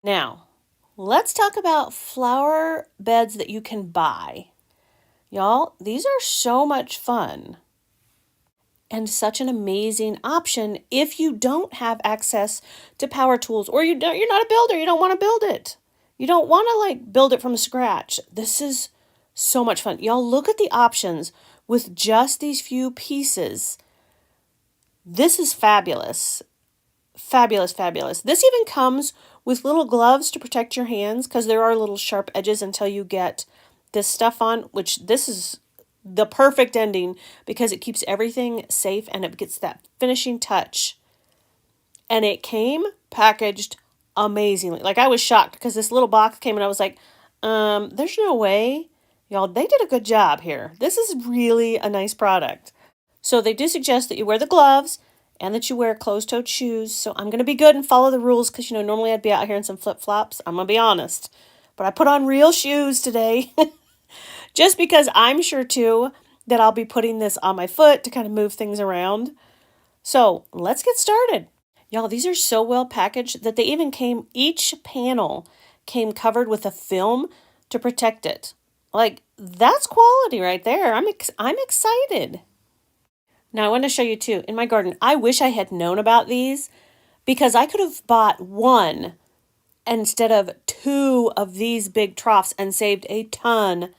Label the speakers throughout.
Speaker 1: Now, let's talk about flower beds that you can buy. Y'all, these are so much fun and such an amazing option if you don't have access to power tools or you're not a builder, you don't want to build it. You don't want to build it from scratch. This is so much fun. Y'all look at the options with just these few pieces. This is fabulous. Fabulous, fabulous. This even comes with little gloves to protect your hands because there are little sharp edges until you get this stuff on, which this is the perfect ending because it keeps everything safe and it gets that finishing touch. And it came packaged amazingly. I was shocked because this little box came and I was like, there's no way. Y'all, they did a good job here. This is really a nice product. So they do suggest that you wear the gloves and that you wear closed-toed shoes. So I'm going to be good and follow the rules because, normally I'd be out here in some flip-flops. I'm going to be honest. But I put on real shoes today just because I'm sure, too, that I'll be putting this on my foot to kind of move things around. So let's get started. Y'all, these are so well packaged that each panel came covered with a film to protect it. That's quality right there. I'm excited. Now I want to show you too, in my garden, I wish I had known about these because I could have bought one instead of two of these big troughs and saved a ton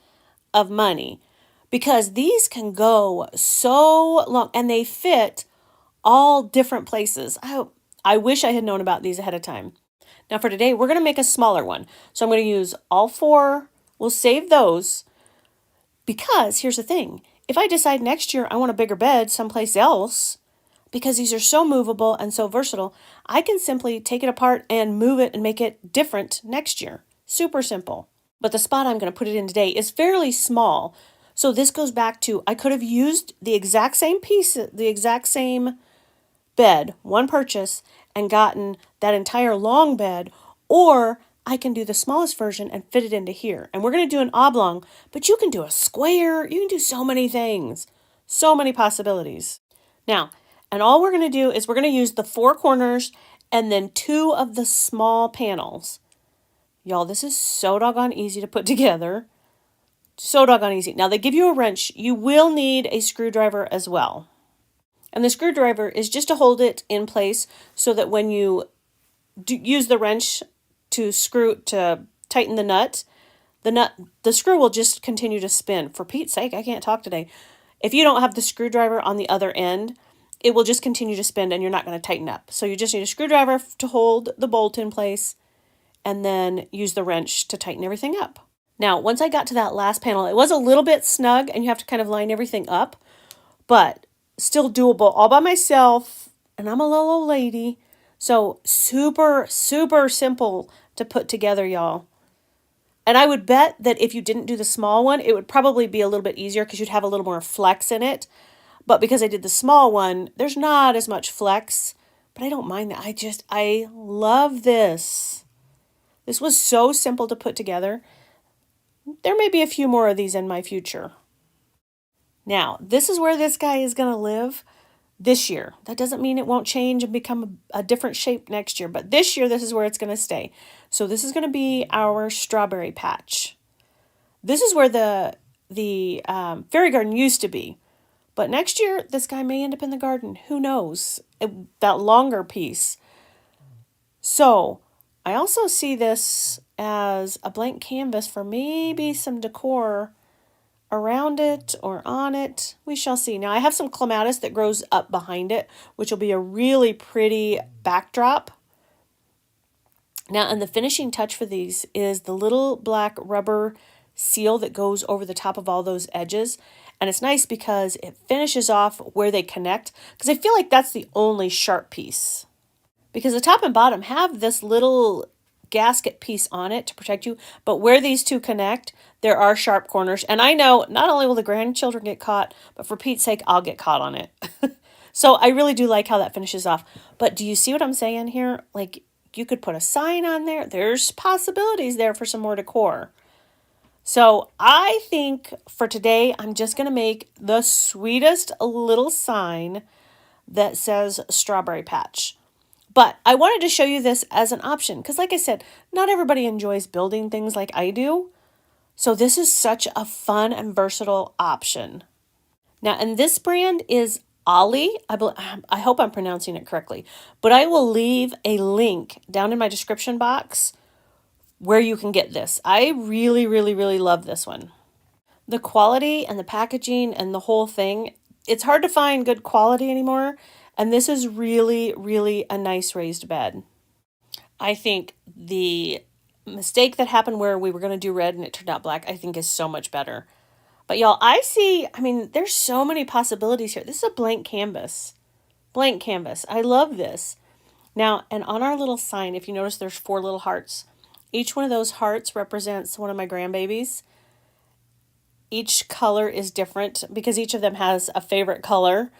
Speaker 1: of money because these can go so long and they fit all different places. I wish I had known about these ahead of time. Now for today, we're going to make a smaller one. So I'm going to use all four. We'll save those because here's the thing. If I decide next year I want a bigger bed someplace else, because these are so movable and so versatile, I can simply take it apart and move it and make it different next year. Super simple. But the spot I'm going to put it in today is fairly small. So this goes back to, I could have used the exact same piece, the exact same bed, one purchase, and gotten that entire long bed, or I can do the smallest version and fit it into here. And we're going to do an oblong, but you can do a square. You can do so many things, so many possibilities. Now, and all we're going to do is we're going to use the four corners and then two of the small panels. Y'all, this is so doggone easy to put together. So doggone easy. Now, they give you a wrench. You will need a screwdriver as well. And the screwdriver is just to hold it in place so that when you use the wrench to tighten the nut, the screw will just continue to spin. For Pete's sake, I can't talk today. If you don't have the screwdriver on the other end, it will just continue to spin and you're not going to tighten up. So you just need a screwdriver to hold the bolt in place and then use the wrench to tighten everything up. Now, once I got to that last panel, it was a little bit snug and you have to kind of line everything up, but still doable all by myself. And I'm a little old lady. So super, super simple to put together, y'all. And I would bet that if you didn't do the small one, it would probably be a little bit easier because you'd have a little more flex in it. But because I did the small one, there's not as much flex. But I don't mind that. I love this. This was so simple to put together. There may be a few more of these in my future. Now, this is where this guy is going to live this year. That doesn't mean it won't change and become a different shape next year, but this year, this is where it's going to stay. So this is going to be our strawberry patch. This is where the fairy garden used to be, but next year, this guy may end up in the garden. Who knows? That longer piece. So I also see this as a blank canvas for maybe some decor around it or on it. We shall see. Now I have some clematis that grows up behind it, which will be a really pretty backdrop. Now, and the finishing touch for these is the little black rubber seal that goes over the top of all those edges. And it's nice because it finishes off where they connect, because I feel like that's the only sharp piece. Because the top and bottom have this little gasket piece on it to protect you, but where these two connect, there are sharp corners. And I know not only will the grandchildren get caught, but for Pete's sake, I'll get caught on it. So I really do like how that finishes off. But do you see what I'm saying here? You could put a sign on there. There's possibilities there for some more decor. So I think for today, I'm just going to make the sweetest little sign that says strawberry patch. But I wanted to show you this as an option because, like I said, not everybody enjoys building things like I do. So this is such a fun and versatile option. Now, and this brand is Ollie. I hope I'm pronouncing it correctly, but I will leave a link down in my description box where you can get this. I really, really, really love this one. The quality and the packaging and the whole thing, it's hard to find good quality anymore. And this is really, really a nice raised bed. I think the mistake that happened where we were going to do red and it turned out black, I think is so much better. But y'all, I mean, there's so many possibilities here. This is a blank canvas. Blank canvas. I love this. Now, and on our little sign, if you notice, there's 4 little hearts. Each one of those hearts represents one of my grandbabies. Each color is different because each of them has a favorite color.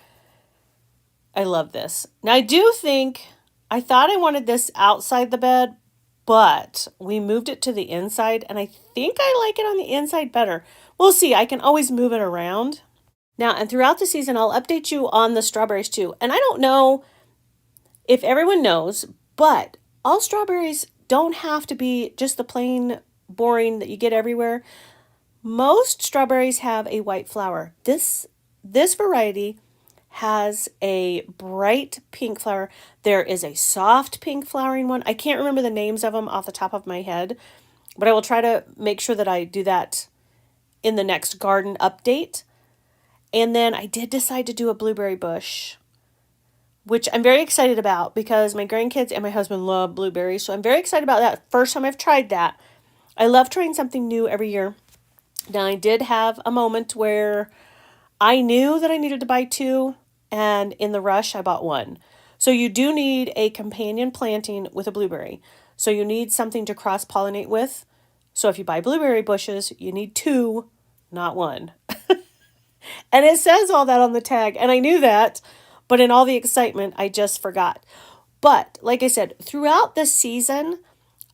Speaker 1: I love this. Now, I thought I wanted this outside the bed, but we moved it to the inside, and I think I like it on the inside better. We'll see. I can always move it around. Now, and throughout the season, I'll update you on the strawberries too. And I don't know if everyone knows, but all strawberries don't have to be just the plain boring that you get everywhere. Most strawberries have a white flower. This variety has a bright pink flower. There is a soft pink flowering one. I can't remember the names of them off the top of my head, but I will try to make sure that I do that in the next garden update. And then I did decide to do a blueberry bush, which I'm very excited about because my grandkids and my husband love blueberries. So I'm very excited about that. First time I've tried that. I love trying something new every year. Now, I did have a moment where I knew that I needed to buy 2, and in the rush, I bought 1. So you do need a companion planting with a blueberry. So you need something to cross-pollinate with. So if you buy blueberry bushes, you need 2, not 1. And it says all that on the tag, and I knew that, but in all the excitement, I just forgot. But like I said, throughout this season,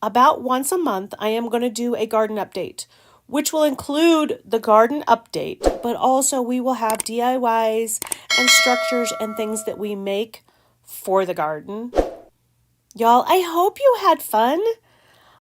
Speaker 1: about once a month, I am going to do a garden update, which will include the garden update, but also we will have DIYs and structures and things that we make for the garden. Y'all, I hope you had fun.